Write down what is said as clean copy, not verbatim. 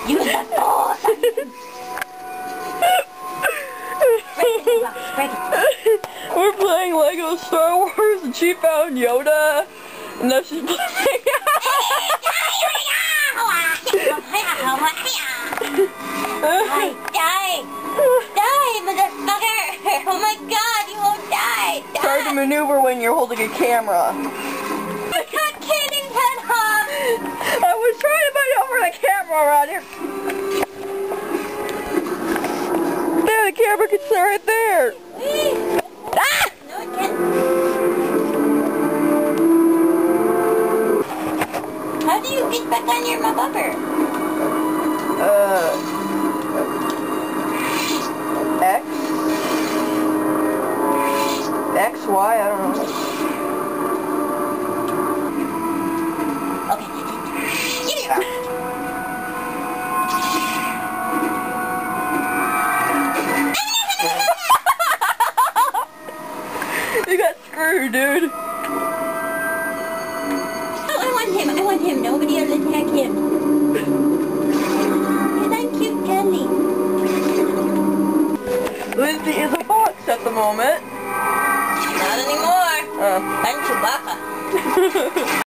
You the fool! We're playing Lego Star Wars and she found Yoda and now she's playing. Die! Die, motherfucker! Oh my god, you won't die! Die! It's hard to maneuver when you're holding a camera. I got Cannon's head off! I was trying to maneuver the camera around here. There, the camera can sit right there. Ah! No, it can't. How do you get back on your bumper? X? X, Y, I don't know. Okay. Give me that. You got screwed, dude. Oh, I want him. Nobody else attack him. Because I'm cute candy. Lindsay is a box at the moment. Not anymore. Oh. I'm Chewbacca.